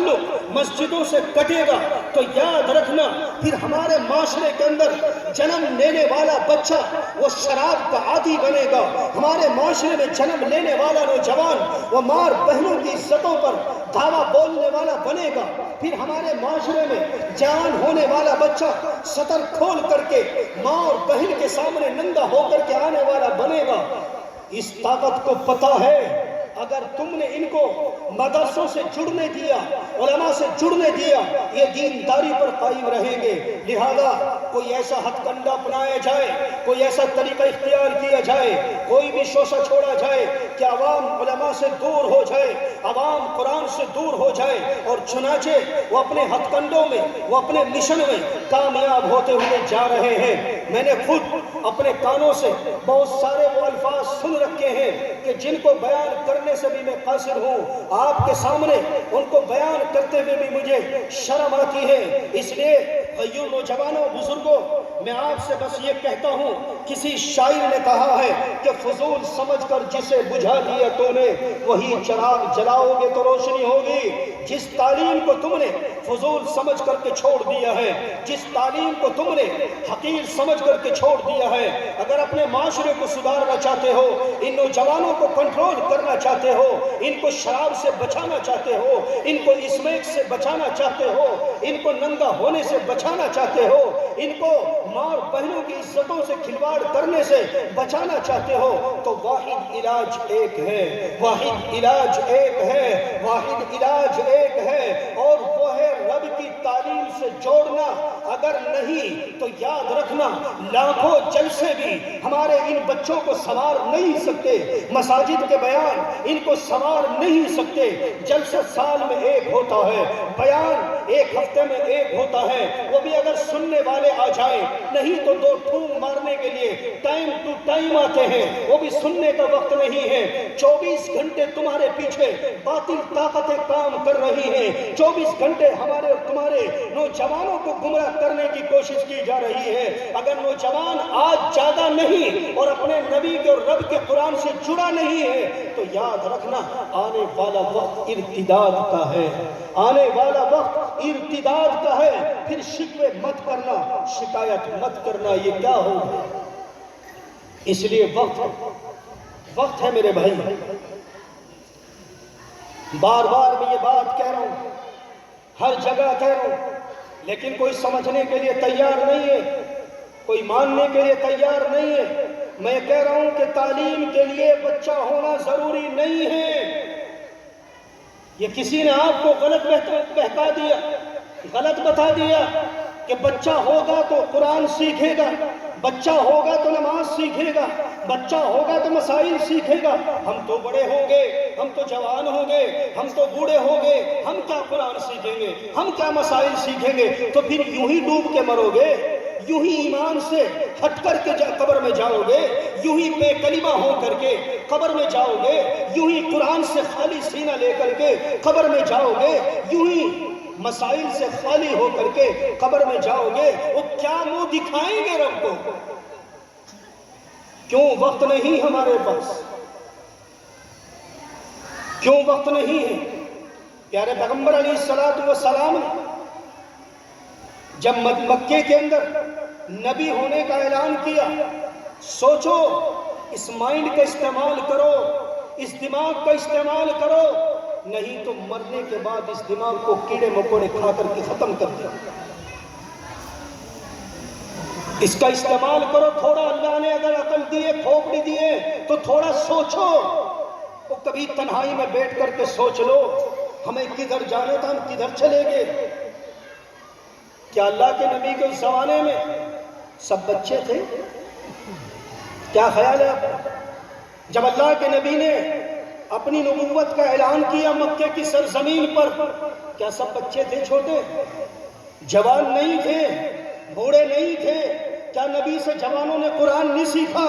تعلق مسجدوں سے کٹے گا تو یاد رکھنا پھر ہمارے معاشرے کے اندر جنم لینے والا بچہ وہ شراب کا عادی بنے گا. ہمارے معاشرے میں جنم لینے والا نوجوان وہ ماں بہنوں کی عزتوں پر دعویٰ بولنے والا بنے گا. پھر ہمارے معاشرے میں جوان ہونے والا بچہ سطر کھول کر کے ماں اور بہن کے سامنے ننگا ہو کر کے آنے والا بنے گا. اس طاقت کو پتہ ہے اگر تم نے ان کو مدرسوں سے جڑنے دیا، علماء سے جڑنے دیا، یہ دینداری پر قائم رہیں گے. لہذا کوئی ایسا ہتھ کنڈا اپنایا جائے، کوئی ایسا طریقہ اختیار کیا جائے، کوئی بھی شوشہ چھوڑا جائے کہ عوام علماء سے دور ہو جائے، عوام قرآن سے دور ہو جائے، اور چنانچہ وہ اپنے ہتھ کنڈوں میں، وہ اپنے مشن میں کامیاب ہوتے ہوئے جا رہے ہیں. میں نے خود اپنے کانوں سے بہت سارے وہ الفاظ سن رکھے ہیں کہ جن کو بیان کرنے سے بھی میں قاصر ہوں. آپ کے سامنے ان کو بیان کرتے ہوئے بھی مجھے شرم آتی ہے. اس لیے غیور نوجوانوں، بزرگوں، میں آپ سے بس یہ کہتا ہوں، کسی شاعر نے کہا ہے کہ فضول سمجھ کر جسے بجھا دیا تو نے وہی چراغ جلاؤ گے تو روشنی ہوگی. جس تعلیم کو تم نے فضول سمجھ کر کے چھوڑ دیا ہے، جس تعلیم کو تم نے حقیر سمجھ کر کے چھوڑ دیا ہے، اگر اپنے معاشرے کو سدھارنا چاہتے ہو، ان نوجوانوں کو کنٹرول کرنا چاہتے ہو، ان کو شراب سے بچانا چاہتے ہو، ان کو اسمیک سے بچانا چاہتے ہو، ان کو ننگا ہونے سے بچانا چاہتے ہو، ان کو ماں اور بہنوں کی عزتوں سے کھلواڑ کرنے سے بچانا چاہتے ہو، تو واحد علاج ایک ہے، واحد علاج ایک ہے، واحد علاج ایک ہے، اور وہ ہے رب کی تعلیم سے جوڑنا. اگر نہیں تو یاد رکھنا لاکھوں جلسے بھی ہمارے ان بچوں کو سنوار نہیں سکتے، مساجد کے بیان ان کو سنوار نہیں سکتے. جلسہ سال میں ایک ہوتا ہے، بیان ایک ہفتے میں ایک ہوتا ہے، وہ بھی اگر سننے والے آ جائیں، نہیں تو دو ٹھونگ مارنے کے لیے ٹائم ٹو ٹائم آتے ہیں، وہ بھی سننے کا وقت نہیں ہے. 24 گھنٹے تمہارے پیچھے باطل طاقتیں کام کر رہی ہیں، 24 گھنٹے ہمارے اور تمہارے نوجوانوں کو گمراہ کرنے کی کوشش کی جا رہی ہے. اگر نوجوان آج جاگا نہیں اور اپنے نبی کے اور رب کے قرآن سے جڑا نہیں ہے تو یاد رکھنا آنے والا وقت ارتداد کا ہے، آنے والا وقت ارتداد کا ہے. پھر شکوے مت کرنا، شکایت مت کرنا، یہ کیا ہوگا. اس لیے وقت ہے میرے بھائی. بار بار میں یہ بات کہہ رہا ہوں، ہر جگہ کہہ رہا ہوں، لیکن کوئی سمجھنے کے لیے تیار نہیں ہے، کوئی ماننے کے لیے تیار نہیں ہے. میں کہہ رہا ہوں کہ تعلیم کے لیے بچہ ہونا ضروری نہیں ہے. یہ کسی نے آپ کو غلط بہکا دیا، غلط بتا دیا کہ بچہ ہوگا تو قرآن سیکھے گا، بچہ ہوگا تو نماز سیکھے گا، بچہ ہوگا تو مسائل سیکھے گا. ہم تو بڑے ہوں گے، ہم تو جوان ہوں گے، ہم تو بوڑھے ہوں گے، ہم کیا قرآن سیکھیں گے، ہم کیا مسائل سیکھیں گے. تو پھر یوں ہی ڈوب کے مرو گے، یوں ہی ایمان سے ہٹ کر کے قبر میں جاؤ گے، یوں ہی بے کلمہ ہو کر کے قبر میں جاؤ گے، یوں ہی قرآن سے خالی سینہ لے کر کے قبر میں جاؤ گے، یوں ہی مسائل سے خالی ہو کر کے قبر میں جاؤ گے. وہ کیا منہ دکھائیں گے رب کو. کیوں وقت نہیں ہمارے پاس، کیوں وقت نہیں ہے. پیارے پیغمبر علیہ السلام نے جب مکے کے اندر نبی ہونے کا اعلان کیا، سوچو، اس مائنڈ کا استعمال کرو، اس دماغ کا استعمال کرو، نہیں تو مرنے کے بعد اس دماغ کو کیڑے مکوڑے کھا کر کے ختم کر دیا. اس کا استعمال کرو تھوڑا. اللہ نے اگر عقل دیے، کھوپڑی دیے تو تھوڑا سوچو. وہ کبھی تنہائی میں بیٹھ کر کے سوچ لو ہمیں کدھر جانے تھا، ہم کدھر چلے گئے. کیا اللہ کے نبی کے اس زمانے میں سب بچے تھے؟ کیا خیال ہے آپ کا؟ جب اللہ کے نبی نے اپنی نبوت کا اعلان کیا مکے کی سرزمین پر، کیا سب بچے تھے چھوٹے؟ جوان نہیں تھے، بوڑھے نہیں تھے؟ کیا نبی سے جوانوں نے قرآن نہیں سیکھا؟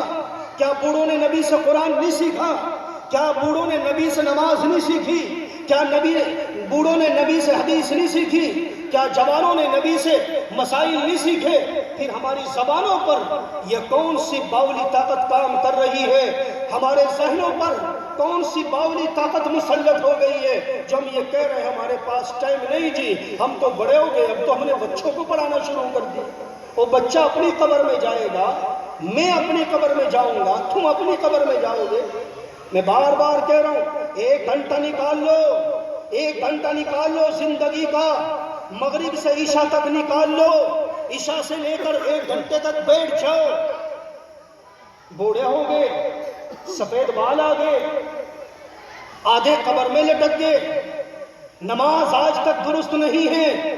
کیا بوڑھوں نے نبی سے قرآن نہیں سیکھا؟ کیا بوڑھوں نے نبی سے نماز نہیں سیکھی؟ کیا بوڑھوں نے نبی سے حدیث نہیں سیکھی؟ کیا جوانوں نے نبی سے مسائل نہیں سیکھے؟ پھر ہماری زبانوں پر یہ کون سی باولی طاقت کام کر رہی ہے؟ ہمارے ذہنوں پر کون سی باولی طاقت مسلط ہو گئی ہے جو ہم یہ کہہ رہے ہیں ہمارے پاس ٹائم نہیں جی، ہم تو بڑے ہو گئے، اب تو ہم نے بچوں کو پڑھانا شروع کر دیا۔ وہ بچہ اپنی قبر میں جائے گا، میں اپنی قبر میں جاؤں گا، تم اپنی قبر میں جاؤ گے۔ میں بار بار کہہ رہا ہوں 1 گھنٹہ نکال لو، 1 گھنٹہ نکال لو زندگی کا، مغرب سے عشاء تک نکال لو، عشاء سے لے کر 1 گھنٹے تک بیٹھ جاؤ۔ بوڑھے ہو گئے، سفید بال آ گئے، آدھے قبر میں لٹک گئے، نماز آج تک درست نہیں ہے،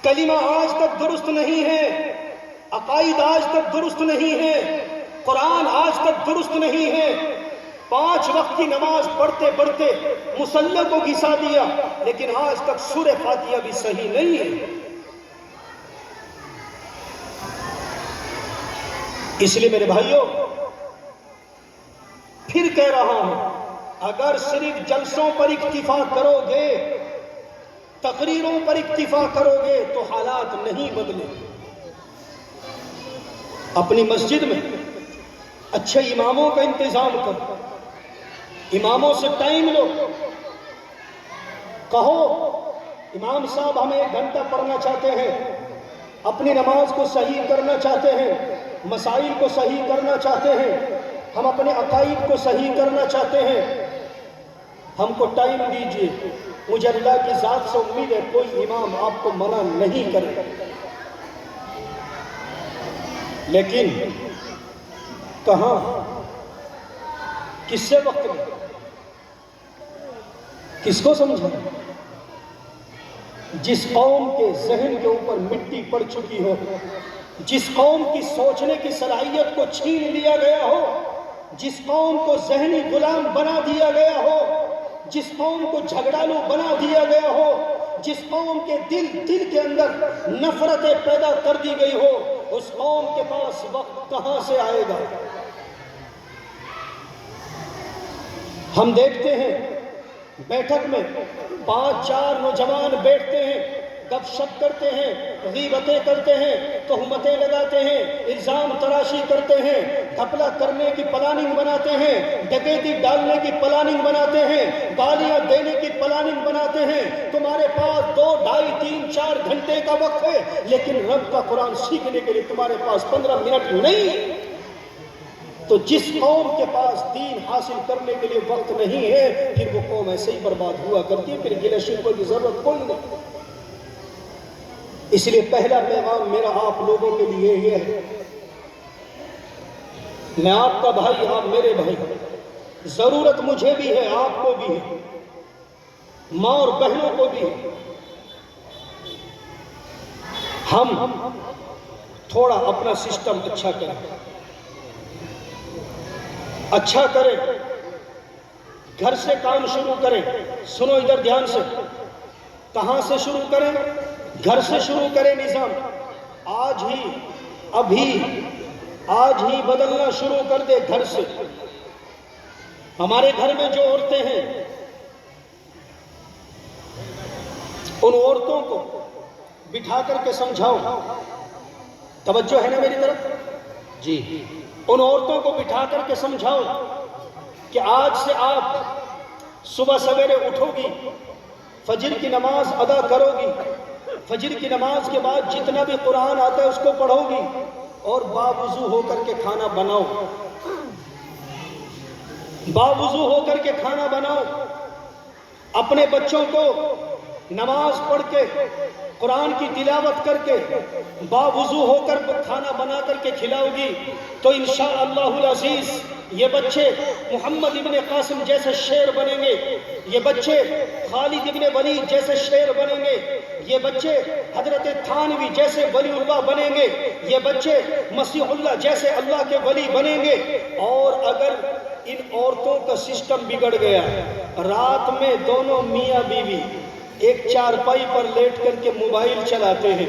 کلمہ آج تک درست نہیں ہے، عقائد آج تک درست نہیں ہے، قرآن آج تک درست نہیں ہے، 5 وقت کی نماز پڑھتے پڑھتے مصلی کو گھسا دیا، لیکن آج تک سورہ فاتحہ بھی صحیح نہیں ہے۔ اس لیے میرے بھائیوں پھر کہہ رہا ہوں، اگر صرف جلسوں پر اکتفا کرو گے، تقریروں پر اکتفا کرو گے تو حالات نہیں بدلے۔ اپنی مسجد میں اچھے اماموں کا انتظام کرو، اماموں سے ٹائم لو، کہو امام صاحب ہمیں 1 گھنٹہ پڑھنا چاہتے ہیں، اپنی نماز کو صحیح کرنا چاہتے ہیں، مسائل کو صحیح کرنا چاہتے ہیں، ہم اپنے عقائد کو صحیح کرنا چاہتے ہیں، ہم کو ٹائم دیجیے۔ مجھے اللہ کی ذات سے امید ہے کوئی امام آپ کو منع نہیں کرے، لیکن کہاں، کس سے وقت میں، کس کو سمجھا؟ جس قوم کے ذہن کے اوپر مٹی پڑ چکی ہو، جس قوم کی سوچنے کی صلاحیت کو چھین لیا گیا ہو، جس قوم کو ذہنی غلام بنا دیا گیا ہو، جس قوم کو جھگڑالو بنا دیا گیا ہو، جس قوم کے دل کے اندر نفرتیں پیدا کر دی گئی ہو، اس قوم کے پاس وقت کہاں سے آئے گا؟ ہم دیکھتے ہیں بیٹھک میں 5-4 نوجوان بیٹھتے ہیں، گپ شپ کرتے ہیں، غیبتیں کرتے ہیں، تہمتیں لگاتے ہیں، الزام تراشی کرتے ہیں، گھپلہ کرنے کی پلاننگ بناتے ہیں، ڈکیتی ڈالنے کی پلاننگ بناتے ہیں، گالیاں دینے کی پلاننگ بناتے ہیں۔ تمہارے پاس 2, 2.5, 3, 4 گھنٹے کا وقت ہے، لیکن رب کا قرآن سیکھنے کے لیے تمہارے پاس 15 منٹ نہیں ہے۔ تو جس قوم کے پاس دین حاصل کرنے کے لیے وقت نہیں ہے، پھر وہ قوم ایسے ہی برباد ہوا کرتی ہے، پھر گلے شکوے کی ضرورت کوئی نہیں۔ اس لیے پہلا پیغام میرا آپ لوگوں کے لیے یہ ہے، میں آپ کا بھائی، آپ میرے بھائی، ضرورت مجھے بھی ہے، آپ کو بھی ہے، ماں اور بہنوں کو بھی ہے، ہم تھوڑا اپنا سسٹم اچھا کریں، گھر سے کام شروع کریں۔ سنو ادھر دھیان سے، کہاں سے شروع کریں؟ گھر سے شروع کریں نظام۔ آج ہی بدلنا شروع کر دے گھر سے۔ ہمارے گھر میں جو عورتیں ہیں، ان عورتوں کو بٹھا کر کے سمجھاؤ، توجہ ہے نا میری طرف؟ جی، ان عورتوں کو بٹھا کر کے سمجھاؤ کہ آج سے آپ صبح سویرے اٹھو گی، فجر کی نماز ادا کرو گی، فجر کی نماز کے بعد جتنا بھی قرآن آتا ہے اس کو پڑھو گی، اور باوضو ہو کر کے کھانا بناؤ، باوضو ہو کر کے کھانا بناؤ۔ اپنے بچوں کو نماز پڑھ کے، قرآن کی تلاوت کر کے، باوضو ہو کر کھانا بنا کر کے کھلاؤ گی تو انشاءاللہ العزیز یہ بچے محمد ابن قاسم جیسے شیر بنیں گے، یہ بچے خالد ابن ولید جیسے شیر بنیں گے، یہ بچے حضرت تھانوی جیسے ولی اللہ بنیں گے، یہ بچے مسیح اللہ جیسے اللہ کے ولی بنیں گے۔ اور اگر ان عورتوں کا سسٹم بگڑ گیا، رات میں دونوں میاں بیوی ایک چارپائی پر لیٹ کر کے موبائل چلاتے ہیں،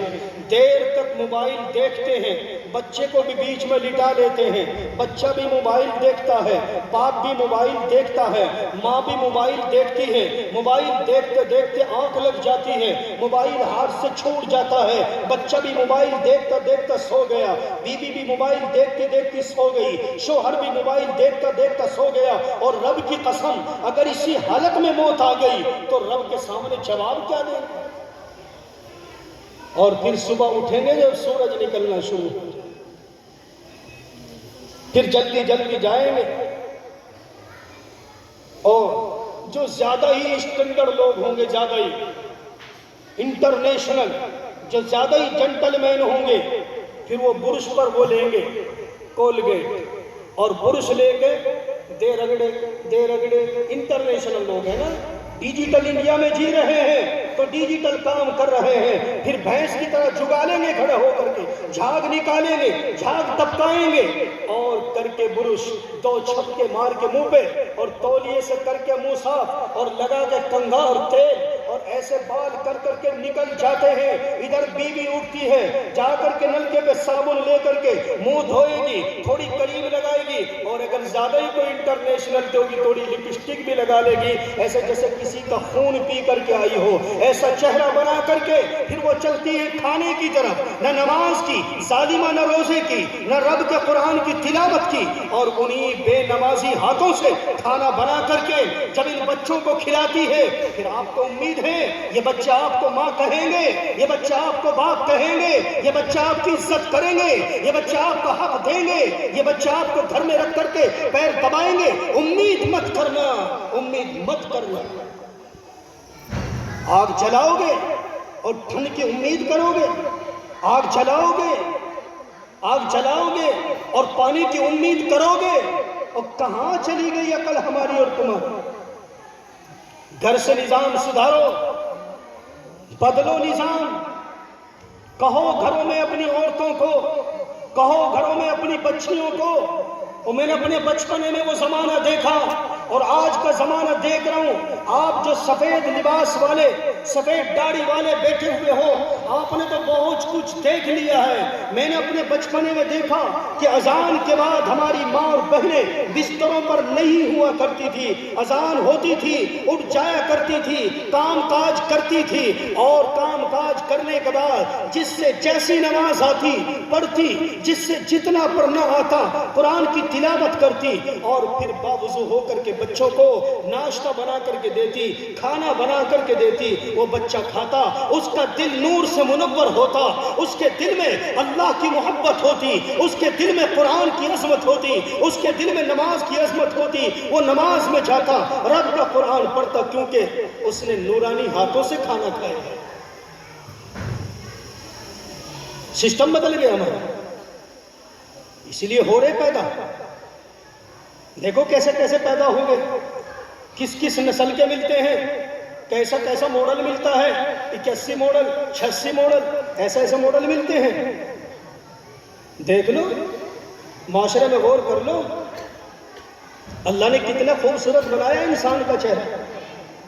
دیر تک موبائل دیکھتے ہیں، بچے کو بھی بیچ میں لٹا لیتے ہیں. بچہ بھی موبائل دیکھتا ہے, باپ بھی موبائل دیکھتا ہے, ماں بھی موبائل دیکھتی ہے. موبائل دیکھتے دیکھتے آنکھ لگ جاتی ہے, موبائل ہاتھ سے چھوٹ جاتا ہے. بچہ بھی موبائل دیکھتا دیکھتا سو گیا, بیوی بھی موبائل دیکھتے دیکھتی سو گئی, شوہر بھی موبائل دیکھتا دیکھتا سو گیا. اور رب کی قسم, اگر اسی حالت میں موت آ گئی تو رب کے سامنے جواب کیا دیں گے؟ اور پھر صبح اٹھیں گے جب سورج نکلنا شروع ہو جائے, پھر جلدی جلدی جائیں گے. اور جو زیادہ ہی اسٹینڈرڈ لوگ ہوں گے, زیادہ ہی انٹرنیشنل, جو زیادہ ہی جنٹل مین ہوں گے, پھر وہ برش پر وہ لیں گے کولگیٹ, اور برش لے کے دے رگڑے. انٹرنیشنل لوگ ہیں نا, ڈیجیٹل انڈیا میں جی رہے ہیں تو ڈیجیٹل کام کر رہے ہیں. پھر بھینس کی طرح جگالیں گے کھڑے ہو کر کے, جھاگ نکالیں گے, جھاگ ٹپکائیں گے, اور کر کے برش 2 چھپکے مار کے منہ پہ, اور تولیے سے کر کے منہ صاف, اور لگا کے کنگھا اور تیل, اور ایسے بال کر کر کے نکل جاتے ہیں. ادھر بیوی اٹھتی ہے, جا کر کے نلکے پہ صابن لے کر کے منہ دھوئے گی, تھوڑی کریم لگائے گی, اور اگر زیادہ ہی کوئی انٹرنیشنل تو ہوگی تھوڑی لپسٹک بھی لگا لے گی, ایسے جیسے کسی کا خون پی کر کے آئی ہو. ایسا چہرہ بنا کر کے پھر وہ چلتی ہے کھانے کی طرف, نہ نماز کی ظالمہ, نہ روزے کی, نہ رب کے قرآن کی تلاوت کی, اور انہی بے نمازی ہاتھوں سے کھانا بنا کر کے جب ان بچوں کو کھلاتی ہے, پھر آپ کو امید ہے یہ بچہ آپ کو ماں کہیں گے, یہ بچہ آپ کو باپ کہیں گے, یہ بچہ آپ کی عزت کریں گے, یہ بچہ آپ کو حق دیں گے, یہ بچہ آپ کو گھر میں رکھ کر کے پیر دبائیں گے. امید مت کرنا, امید مت کرنا. آگ جلاؤ گے اور ٹھنڈ کی امید کرو گے, آگ جلاؤ گے, آگ جلاؤ گے اور پانی کی امید کرو گے, اور کہاں چلی گئی عقل ہماری اور تمہاری؟ گھر سے نظام سدھارو, بدلو نظام. کہو گھروں میں اپنی عورتوں کو, کہو گھروں میں اپنی بچیوں کو, اور میں نے اپنے بچپنے میں وہ زمانہ دیکھا اور آج کا زمانہ دیکھ رہا ہوں. آپ جو سفید لباس والے, سفید داڑھی والے بیٹھے ہوئے ہو, آپ نے تو بہت کچھ دیکھ لیا ہے. میں نے اپنے بچپنے میں دیکھا کہ اذان کے بعد ہماری ماں اور بہنیں بستروں پر نہیں ہوا کرتی تھی. اذان ہوتی تھی, اٹھ جایا کرتی تھی, کام کاج کرتی تھی, اور کام کاج کرنے کے بعد جس سے جیسی نماز آتی پڑھتی, جس سے جتنا پڑھنا آتا قرآن کی تلاوت کرتی, اور پھر باوضو ہو کر کے بچوں کو ناشتہ بنا کر کے دیتی, کھانا بنا کر کے دیتی. وہ بچہ کھاتا, اس کا دل نور سے منور ہوتا, اس کے دل میں اللہ کی محبت ہوتی, اس کے دل میں قرآن کی عظمت ہوتی, اس کے دل میں نماز کی عظمت ہوتی. وہ نماز میں جاتا, رب کا قرآن پڑھتا, کیونکہ اس نے نورانی ہاتھوں سے کھانا کھایا. سسٹم بدل گیا ہمارا, اس لیے ہو رہے پیدا. دیکھو کیسے کیسے پیدا ہو گئے, کس کس نسل کے ملتے ہیں, کیسا کیسا ماڈل ملتا ہے, 81 ماڈل, 86 ماڈل, ایسا ایسا ماڈل ملتے ہیں. دیکھ لو, معاشرے میں غور کر لو, اللہ نے کتنا خوبصورت بنایا انسان کا چہرہ,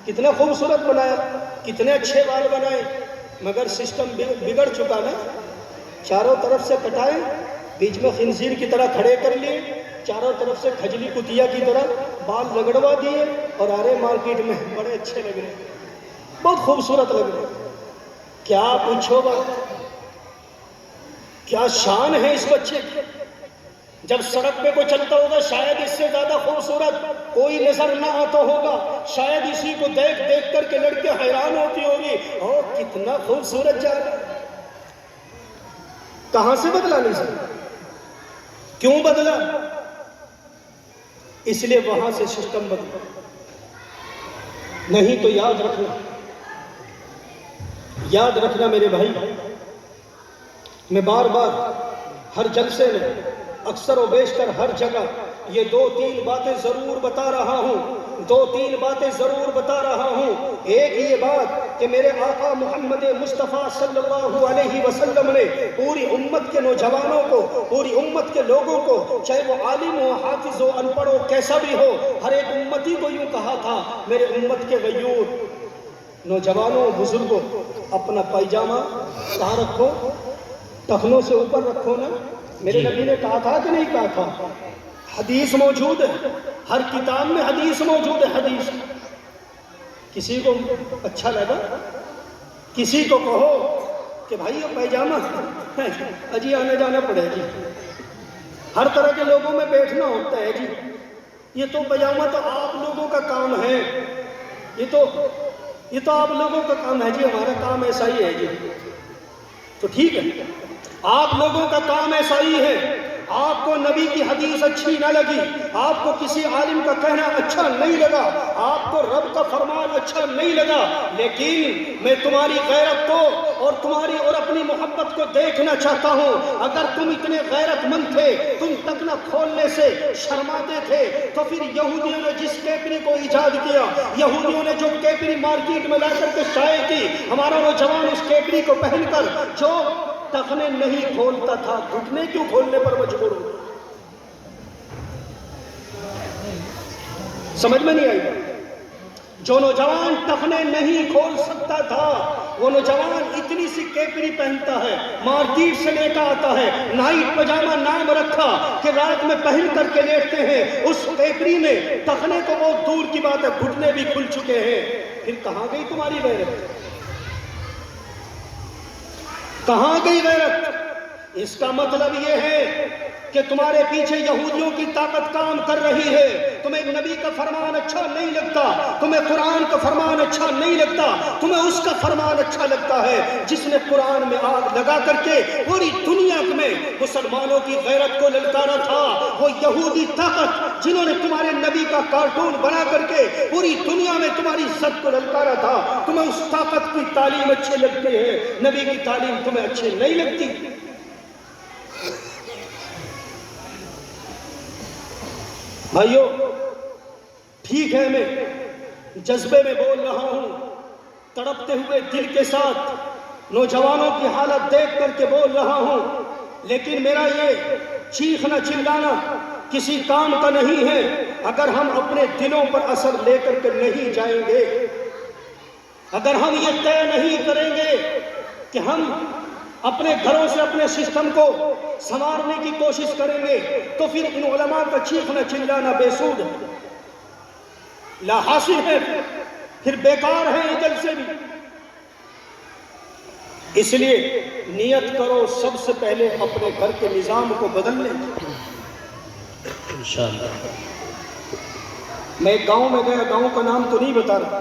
کتنا خوبصورت بنایا, کتنے اچھے بال بنائے, مگر سسٹم بگڑ چکا نا. چاروں طرف سے کٹائے, بیچ میں خنزیر کی طرح کھڑے کر لیے, چاروں طرف سے کھجلی کتیا کی طرح بال رگڑوا دیے, اور آ رہے مارکیٹ میں بڑے اچھے لگ رہے, بہت خوبصورت لگ رہے. کیا پوچھو بات, کیا شان ہے اس بچے کی. جب سڑک پہ کوئی چلتا ہوگا شاید اس سے زیادہ خوبصورت کوئی نظر نہ آتا ہوگا, شاید اسی کو دیکھ دیکھ کر کے لڑکیاں حیران ہوتی ہوگی, اور کتنا خوبصورت جا رہا ہے. کہاں سے بدلا نظر, کیوں بدلا؟ اس لیے وہاں سے سسٹم بدلا. نہیں تو یاد رکھنا, یاد رکھنا میرے بھائی, میں بار بار ہر جلسے میں, اکثر و بیشتر ہر جگہ یہ 2-3 باتیں ضرور بتا رہا ہوں, 2-3 باتیں ضرور بتا رہا ہوں. ایک یہ بات کہ میرے آقا محمد مصطفیٰ صلی اللہ علیہ وسلم نے پوری امت کے نوجوانوں کو, پوری امت کے لوگوں کو, چاہے وہ عالم ہو, حافظ ہو, ان پڑھ ہو, کیسا بھی ہو, ہر ایک امتی کو یوں کہا تھا, میرے امت کے غیور نوجوانوں, بزرگوں, اپنا پائجامہ کہاں رکھو, ٹخنوں سے اوپر رکھو نا, میرے نبی نے کہا تھا کہ نہیں کہا تھا؟ حدیث موجود ہے، ہر کتاب میں حدیث موجود ہے۔ حدیث کسی کو اچھا لگا، کسی کو کہو کہ بھائی یہ پیجامہ اجی آنے جانا پڑے جی، ہر طرح کے لوگوں میں بیٹھنا ہوتا ہے جی، یہ تو پیجامہ تو آپ لوگوں کا کام ہے، یہ تو آپ لوگوں کا کام ہے جی، ہمارا کام ایسا ہی ہے جی۔ تو ٹھیک ہے، آپ لوگوں کا کام ایسا ہی ہے، آپ کو نبی کی حدیث اچھی نہ لگی، آپ کو کسی عالم کا کہنا اچھا نہیں لگا، آپ کو رب کا فرمان اچھا نہیں لگا، لیکن میں تمہاری غیرت کو اور تمہاری اور اپنی محبت کو دیکھنا چاہتا ہوں۔ اگر تم اتنے غیرت مند تھے، تم تکنا کھولنے سے شرماتے تھے، تو پھر یہودیوں نے جس کیپری کو ایجاد کیا، یہودیوں نے جو کیپری مارکیٹ میں لا کر کے شائع کی، ہمارا نوجوان اس کیپری کو پہن کر جو ٹخنے نہیں کھولتا تھا، گھٹنے کیوں کھولنے پر مجبور ہو؟ سمجھ میں نہیں آئی؟ جو نوجوان ٹخنے نہیں کھول سکتا تھا، وہ نوجوان اتنی سی کیپری پہنتا ہے، مارکیٹ سے لے کر آتا ہے، نائٹ پجامہ نام رکھا کہ رات میں پہن کر کے لیٹتے ہیں، اس کیپری میں ٹخنے کو بہت دور کی بات ہے، گھٹنے بھی کھل چکے ہیں۔ پھر کہاں گئی تمہاری غیرت؟ کہاں گئی غیرت؟ اس کا مطلب یہ ہے کہ تمہارے پیچھے یہودیوں کی طاقت کام کر رہی ہے، تمہیں نبی کا فرمان اچھا نہیں لگتا، تمہیں قرآن کا فرمان اچھا نہیں لگتا، تمہیں اس کا فرمان اچھا لگتا ہے جس نے قرآن میں آگ لگا کر کے پوری دنیا میں مسلمانوں کی غیرت کو للکارا تھا۔ وہ یہودی طاقت جنہوں نے تمہارے نبی کا کارٹون بنا کر کے پوری دنیا میں تمہاری عزت کو للکارا تھا، تمہیں اس طاقت کی تعلیم اچھی لگتی ہے، نبی کی تعلیم تمہیں اچھی نہیں لگتی۔ بھائیو ٹھیک ہے، میں جذبے میں بول رہا ہوں، تڑپتے ہوئے دل کے ساتھ نوجوانوں کی حالت دیکھ کر کے بول رہا ہوں، لیکن میرا یہ چیخنا چلانا کسی کام کا نہیں ہے اگر ہم اپنے دلوں پر اثر لے کر کے نہیں جائیں گے، اگر ہم یہ طے نہیں کریں گے کہ ہم اپنے گھروں سے اپنے سسٹم کو سنوارنے کی کوشش کریں گے، تو پھر ان علماء کا چیخنا چلانا بے سود ہے، لا حاصل ہے، پھر بیکار ہے یہ جلسے بھی۔ اس لیے نیت کرو سب سے پہلے اپنے گھر کے نظام کو بدلنے کی۔ انشاءاللہ میں ایک گاؤں میں گیا، گاؤں کا نام تو نہیں بتا رہا،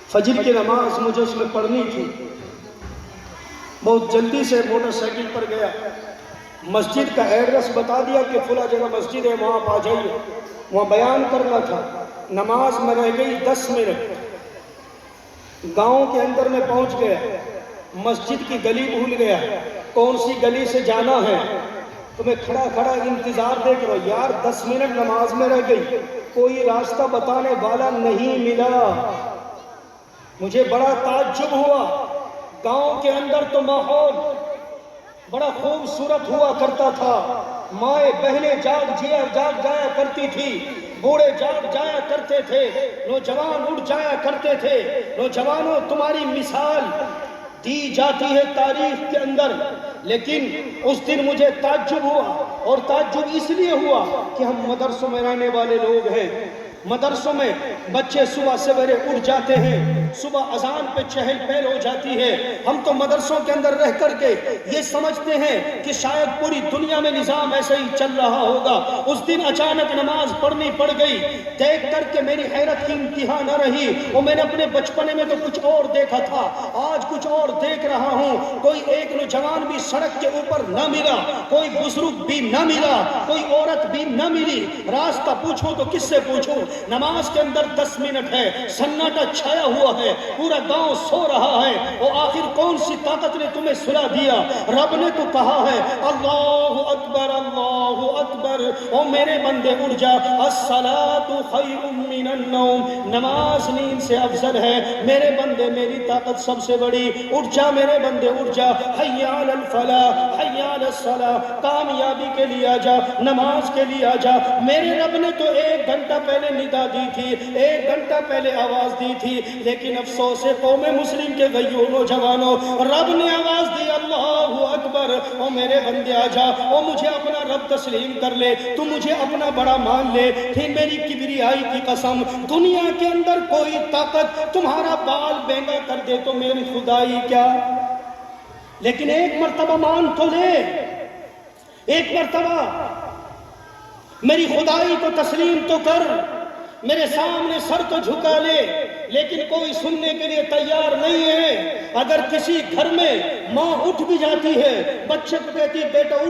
فجر کی نماز مجھے اس میں پڑھنی تھی، بہت جلدی سے موٹر سائیکل پر گیا، مسجد کا ایڈریس بتا دیا کہ فلاں جگہ مسجد ہے، وہاں آپ آ جائیے، وہاں بیان کرنا تھا، نماز میں رہ گئی 10 منٹ، گاؤں کے اندر میں پہنچ گیا، مسجد کی گلی بھول گیا، کون سی گلی سے جانا ہے، تو میں کھڑا کھڑا انتظار دیکھ رہا ہوں، یار 10 منٹ نماز میں رہ گئی، کوئی راستہ بتانے والا نہیں ملا، مجھے بڑا تعجب ہوا۔ گاؤں کے اندر تو ماحول بڑا خوبصورت ہوا کرتا تھا، مائیں بہنیں جاگ جایا کرتی تھی، بوڑھے جاگ جایا کرتے تھے، نوجوان اٹھ جایا کرتے تھے۔ نوجوانوں تمہاری مثال دی جاتی ہے تاریخ کے اندر، لیکن اس دن مجھے تعجب ہوا، اور تعجب اس لیے ہوا کہ ہم مدرسوں میں رہنے والے لوگ ہیں، مدرسوں میں بچے صبح سویرے اٹھ جاتے ہیں، صبح اذان پہ چہل پہل ہو جاتی ہے، ہم تو مدرسوں کے اندر رہ کر کے یہ سمجھتے ہیں کہ شاید پوری دنیا میں نظام ایسے ہی چل رہا ہوگا۔ اس دن اچانک نماز پڑھنی پڑ گئی، دیکھ کر کے میری حیرت کی انتہا نہ رہی، اور میں نے اپنے بچپنے میں تو کچھ اور دیکھا تھا، آج کچھ اور دیکھ رہا ہوں۔ کوئی ایک نوجوان بھی سڑک کے اوپر نہ ملا، کوئی بزرگ بھی نہ ملا، کوئی عورت بھی نہ ملی، راستہ پوچھو تو کس سے پوچھو؟ نماز کے اندر 10 منٹ ہے، سناٹا چھایا ہوا ہے، پورا گاؤں سو رہا ہے، اور آخر کون سی طاقت نے تمہیں سلا دیا؟ رب نے تو کہا ہے اللہ اکبر اللہ اکبر، او میرے بندے اٹھ جا، الصلاۃ خیر من النوم، نماز نیند سے افضل ہے، میرے بندے میری طاقت سب سے بڑی، اٹھ جا میرے بندے اٹھ جا، حی علی الفلاح حی علی الصلاح، کامیابی کے لیے آ جا، نماز کے لیے آ جا۔ میرے رب نے تو 1 گھنٹہ پہلے ندا دی تھی، 1 گھنٹہ پہلے آواز دی تھی، لیکن لیکن افسوس ہے قوم مسلم کے غیور نوجوانوں، رب نے آواز دی اللہ اکبر، او میرے بندے آ جا، او مجھے اپنا رب تسلیم کر لے، تو مجھے اپنا بڑا مان لے، پھر میری کبریائی کی قسم، دنیا کے اندر کوئی طاقت تمہارا بال بینگا کر دے تو میری خدائی کیا، لیکن ایک مرتبہ مان تو لے، ایک مرتبہ میری خدائی کو تسلیم تو کر، میرے سامنے سر تو جھکا لے، لیکن کوئی سننے کے لیے تیار نہیں ہے۔ اگر کسی گھر میں ماں اٹھ بھی جاتی ہے، بچے کو کہتی ہے بیٹا اٹھ